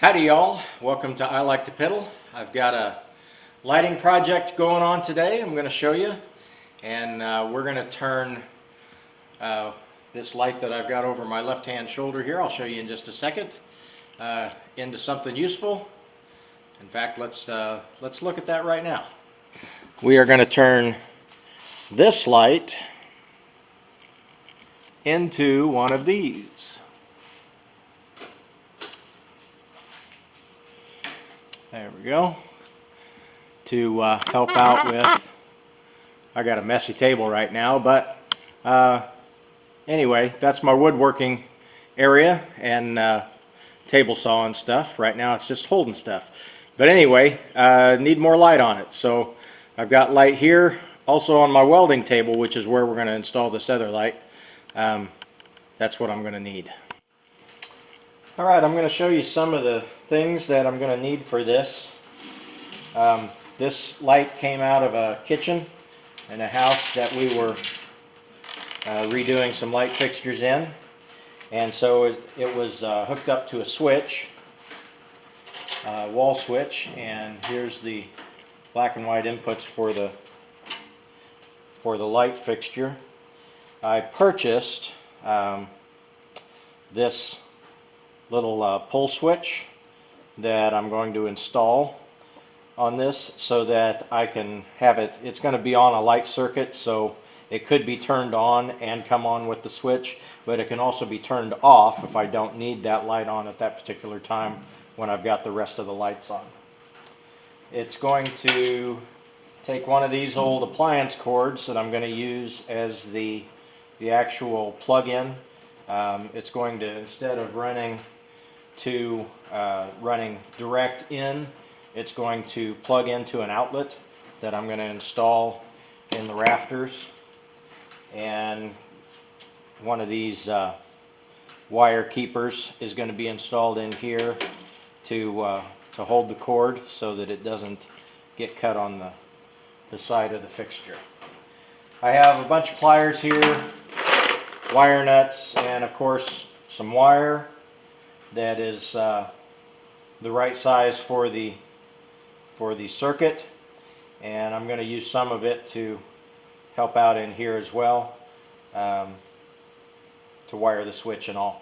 Howdy y'all, welcome to I Like to Piddle. I've got a lighting project going on today I'm going to show you, and we're going to turn this light that I've got over my left hand shoulder here, I'll show you in just a second, into something useful. In fact, let's look at that right now. We are going to turn this light into one of these. There we go. To help out with, I got a messy table right now, but anyway, that's my woodworking area and table saw and stuff. Right now it's just holding stuff. But anyway, need more light on it. So I've got light here, also on my welding table, which is where we're going to install this other light. That's what I'm going to need. Alright, I'm going to show you some of the things that I'm going to need for this. This light came out of a kitchen in a house that we were redoing some light fixtures in, and so it was hooked up to a switch, wall switch, and here's the black and white inputs for the light fixture. I purchased this little pull switch that I'm going to install on this so that I can have it. It's going to be on a light circuit, so it could be turned on and come on with the switch, but it can also be turned off if I don't need that light on at that particular time when I've got the rest of the lights on. It's going to take one of these old appliance cords that I'm going to use as the actual plug-in. It's going to, instead of running direct in, it's going to plug into an outlet that I'm going to install in the rafters, and one of these wire keepers is going to be installed in here to hold the cord so that it doesn't get cut on the side of the fixture. I have a bunch of pliers here, wire nuts, and of course some wire that is the right size for the circuit, and I'm going to use some of it to help out in here as well, to wire the switch and all.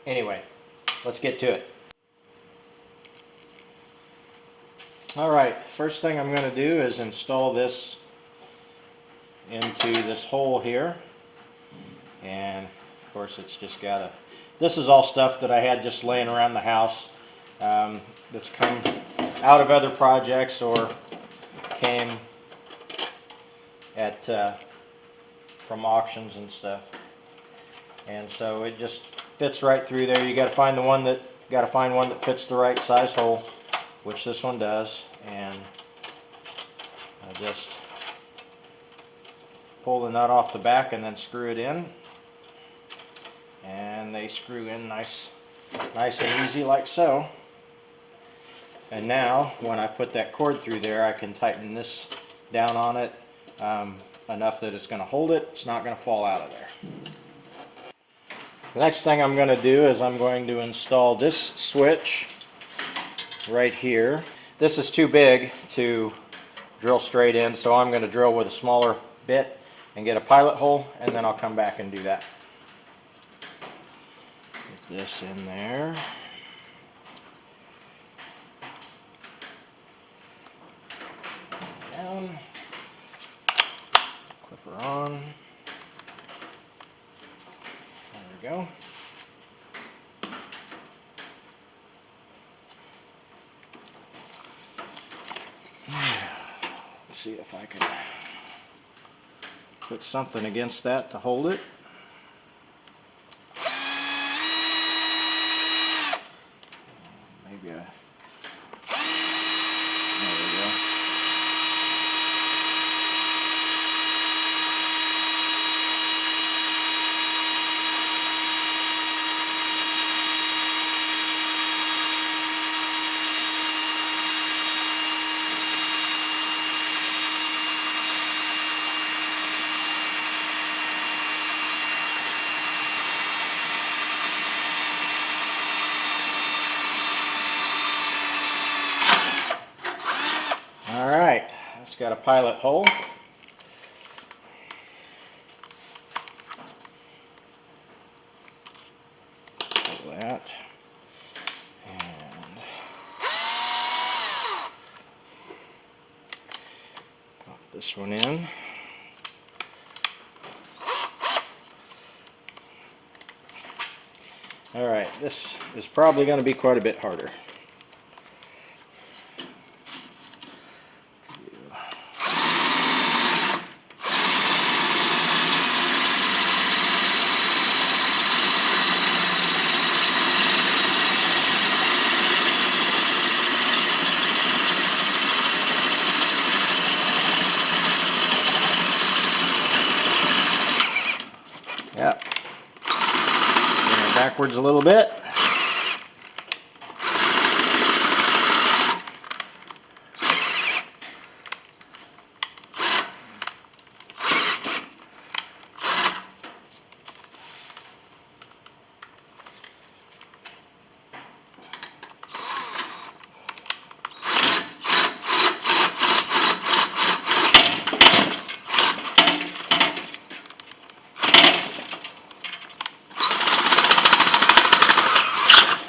Anyway, let's get to it. Alright, first thing I'm going to do is install this into this hole here, and of course it's just got a, this is all stuff that I had just laying around the house, that's come out of other projects or came at from auctions and stuff, and so it just fits right through there. You got to find one that fits the right size hole, which this one does, and I just pull the nut off the back and then screw it in, and they screw in nice and easy like so. And now when I put that cord through there, I can tighten this down on it enough that it's going to hold it. It's not going to fall out of there. The next thing I'm going to do is I'm going to install this switch right here. This is too big to drill straight in, so I'm going to drill with a smaller bit and get a pilot hole, and then I'll come back and do that. Get this in there. Down. Clipper on. There we go. Let's see if I can put something against that to hold it. Maybe there we go. got a pilot hole. Pull that. And pop this one in. Alright, this is probably going to be quite a bit harder. Yep. Bring it backwards a little bit.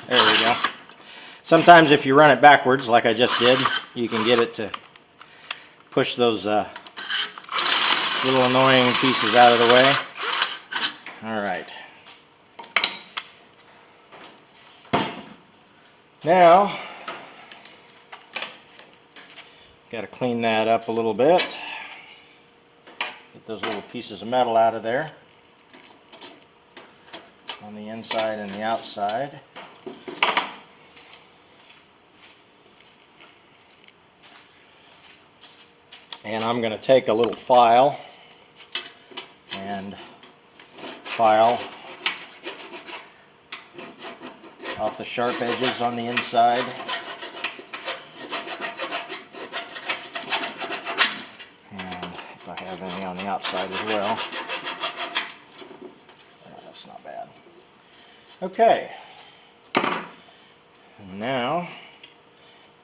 There we go. Sometimes if you run it backwards, like I just did, you can get it to push those little annoying pieces out of the way. All right. Now, got to clean that up a little bit. Get those little pieces of metal out of there on the inside and the outside. And I'm going to take a little file and file off the sharp edges on the inside. And if I have any on the outside as well. That's not bad. Okay. And now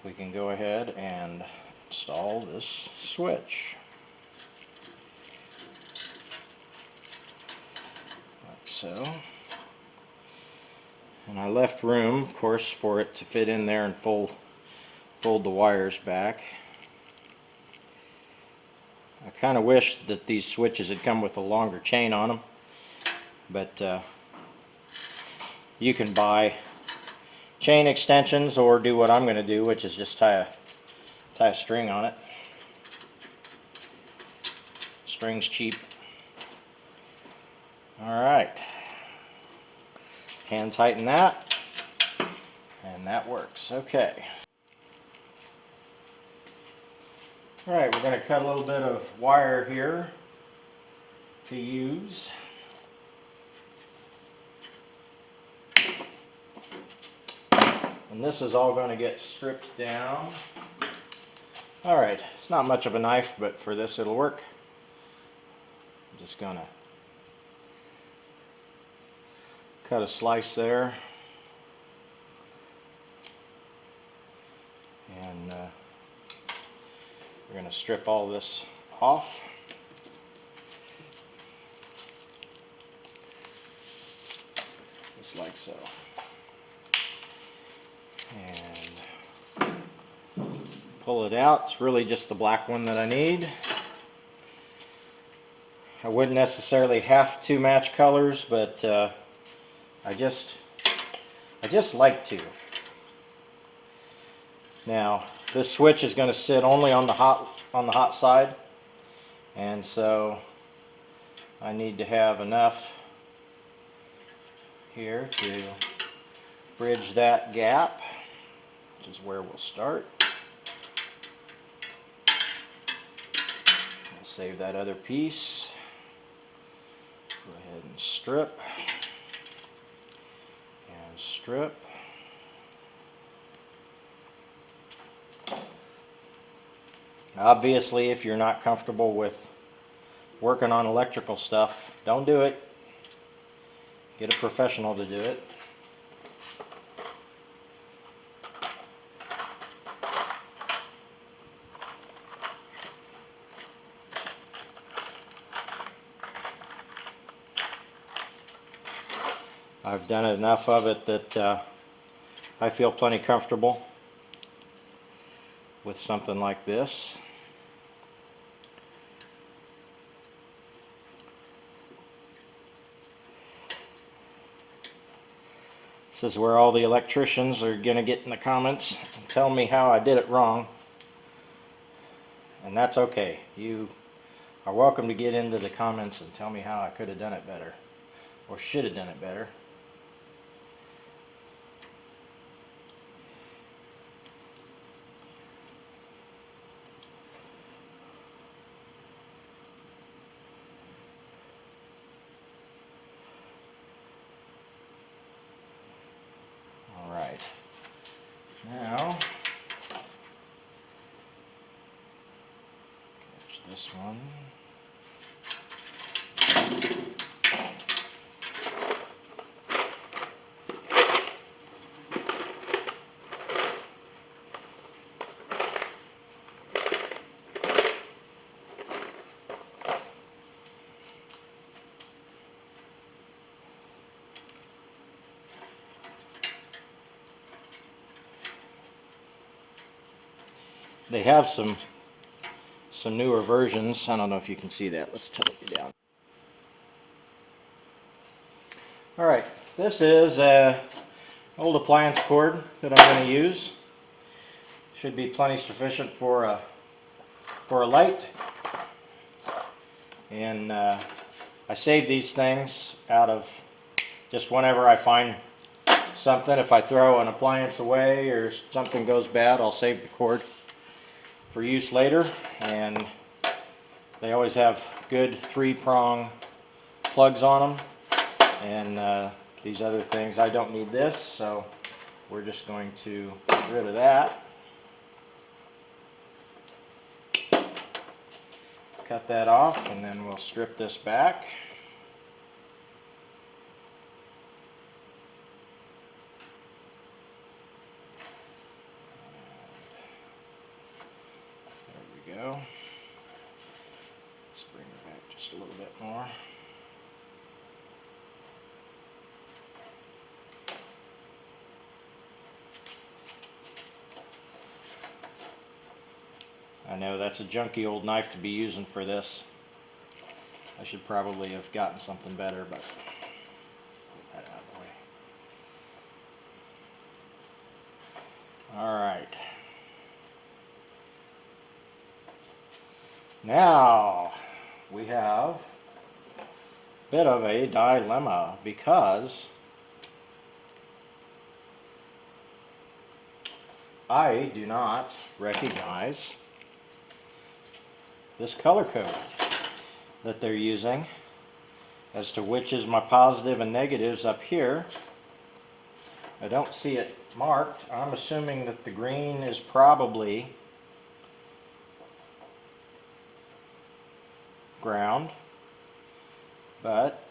we can go ahead and install this switch. Like so. And I left room, of course, for it to fit in there and fold the wires back. I kind of wish that these switches had come with a longer chain on them, but you can buy chain extensions or do what I'm going to do, which is just tie a string on it. String's cheap. Alright. Hand tighten that, and that works. Okay. Alright, we're going to cut a little bit of wire here to use. And this is all going to get stripped down. Alright, it's not much of a knife, but for this it'll work. I'm just going to cut a slice there. And we're going to strip all this off. Just like so. And pull it out. It's really just the black one that I need. I wouldn't necessarily have to match colors, but I just like to. Now, this switch is going to sit only on the hot side, and so I need to have enough here to bridge that gap, which is where we'll start. I'll save that other piece. Go ahead and strip and strip. Obviously, if you're not comfortable with working on electrical stuff, don't do it. Get a professional to do it. I've done enough of it that I feel plenty comfortable with something like this. This is where all the electricians are going to get in the comments and tell me how I did it wrong. And that's okay. You are welcome to get into the comments and tell me how I could have done it better, or should have done it better. Alright, now catch this one. They have some newer versions. I don't know if you can see that. Let's tilt it down. Alright, this is an old appliance cord that I'm going to use. Should be plenty sufficient for a light. And I save these things out of just whenever I find something. If I throw an appliance away or something goes bad, I'll save the cord for use later. And they always have good 3-prong plugs on them. And these other things, I don't need this, so we're just going to get rid of that. Cut that off, and then we'll strip this back. There we go. Let's bring it back just a little bit more. I know that's a junky old knife to be using for this. I should probably have gotten something better, but get that out of the way. Alright. Now we have a bit of a dilemma because I do not recognize this color code that they're using as to which is my positive and negatives up here. I don't see it marked. I'm assuming that the green is probably ground, but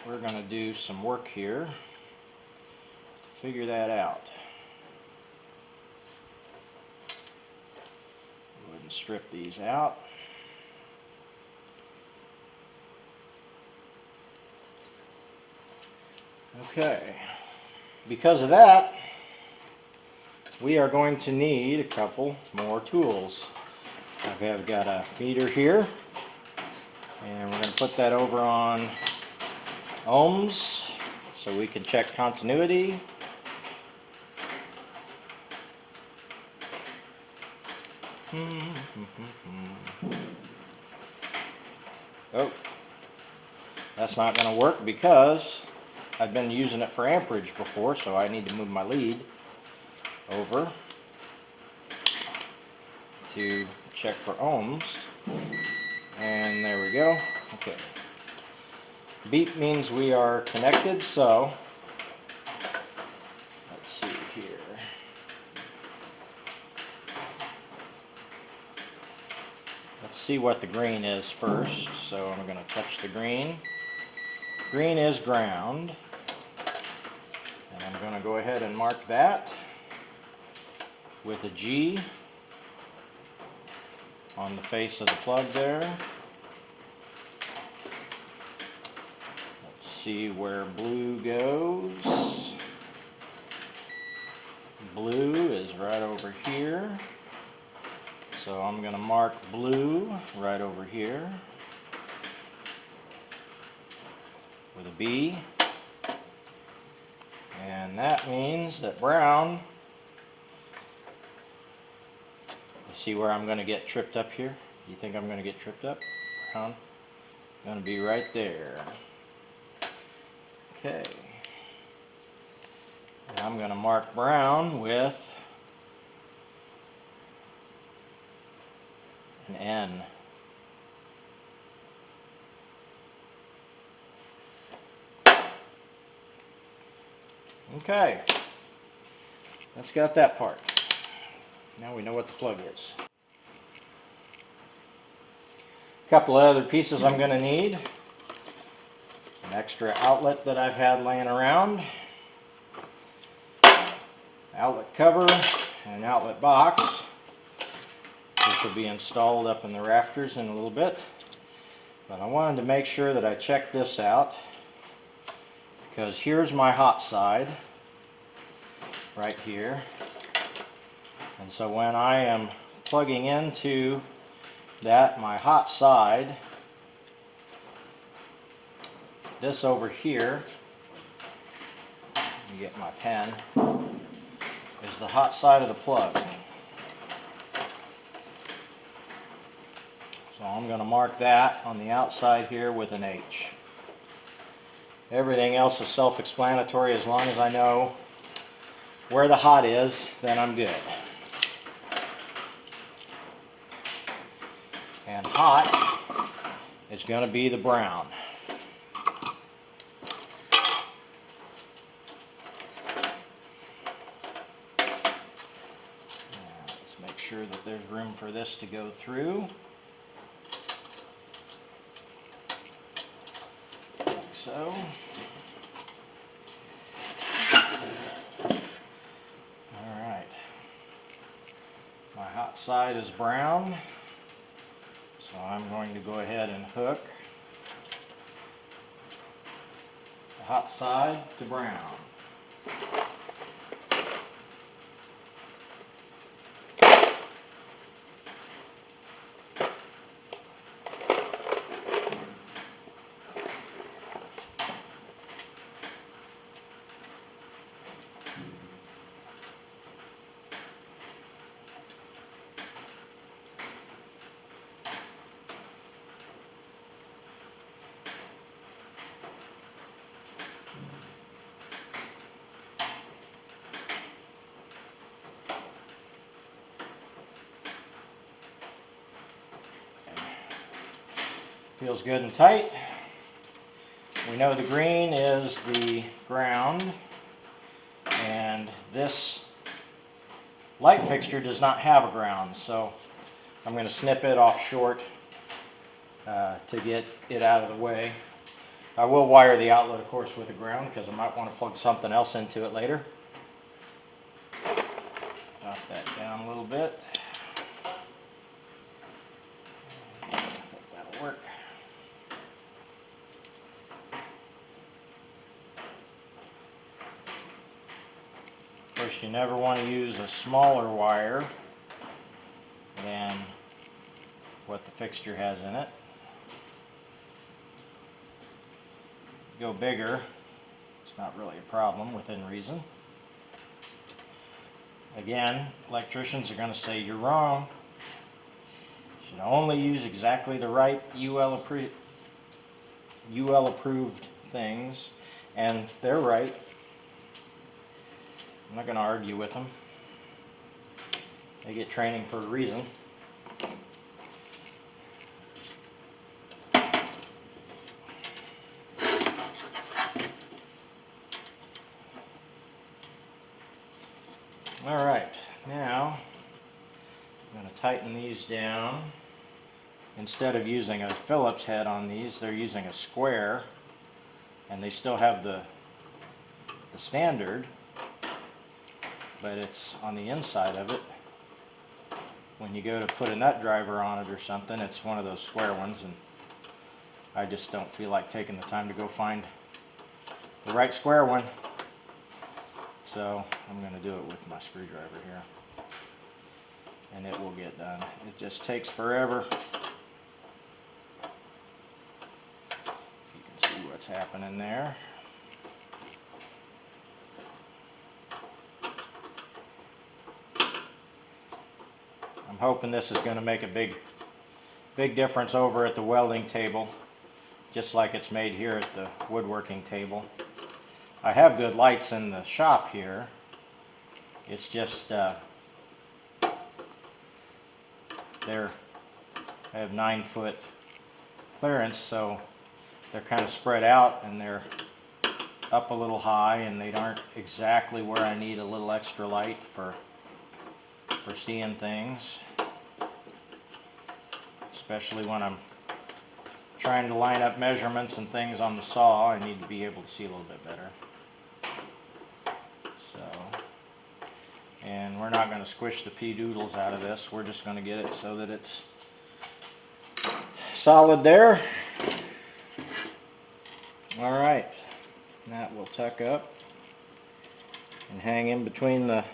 we're going to do some work here to figure that out. Go ahead and strip these out. Okay, because of that, we are going to need a couple more tools. I've got a meter here, and we're going to put that over on ohms so we can check continuity. Oh, that's not going to work because I've been using it for amperage before, so I need to move my lead over to check for ohms. And there we go. Okay. Beep means we are connected, so let's see here. Let's see what the green is first. So I'm going to touch the green. Green is ground. And I'm going to go ahead and mark that with a G on the face of the plug there. Let's see where blue goes. Blue is right over here. So I'm going to mark blue right over here with a B. And that means that brown, you see where I'm going to get tripped up here? You think I'm going to get tripped up? Brown, going to be right there. Okay. And I'm going to mark brown with an N. Okay. That's got that part. Now we know what the plug is. A couple of other pieces I'm going to need. An extra outlet that I've had laying around. Outlet cover and an outlet box. This will be installed up in the rafters in a little bit. But I wanted to make sure that I check this out, because here's my hot side right here. And so when I am plugging into that, my hot side, this over here, let me get my pen, is the hot side of the plug. So I'm going to mark that on the outside here with an H. Everything else is self-explanatory. As long as I know where the hot is, then I'm good. And hot is going to be the brown. Let's make sure that there's room for this to go through. Like so. Alright. My hot side is brown. So I'm going to go ahead and hook the hot side to brown. Feels good and tight. We know the green is the ground, and this light fixture does not have a ground, so I'm going to snip it off short to get it out of the way. I will wire the outlet, of course, with a ground, because I might want to plug something else into it later. Drop that down a little bit. I think that'll work. Of course, you never want to use a smaller wire than what the fixture has in it. Go bigger, it's not really a problem within reason. Again, electricians are going to say you're wrong. You should only use exactly the right UL approved things, and they're right. I'm not going to argue with them. They get training for a reason. Alright, now I'm going to tighten these down. Instead of using a Phillips head on these, they're using a square, and they still have the standard, but it's on the inside of it. When you go to put a nut driver on it or something, it's one of those square ones, and I just don't feel like taking the time to go find the right square one. So I'm going to do it with my screwdriver here, and it will get done. It just takes forever. You can see what's happening there. I'm hoping this is going to make a big difference over at the welding table, just like it's made here at the woodworking table. I have good lights in the shop here. It's just I have 9-foot clearance, so they're kind of spread out and they're up a little high, and they aren't exactly where I need a little extra light for seeing things, especially when I'm trying to line up measurements and things on the saw. I need to be able to see a little bit better. So, and we're not going to squish the pea doodles out of this. We're just going to get it so that it's solid there. All right, that will tuck up and hang in between the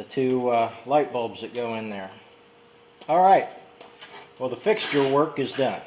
two light bulbs that go in there. All right, well, the fixture work is done.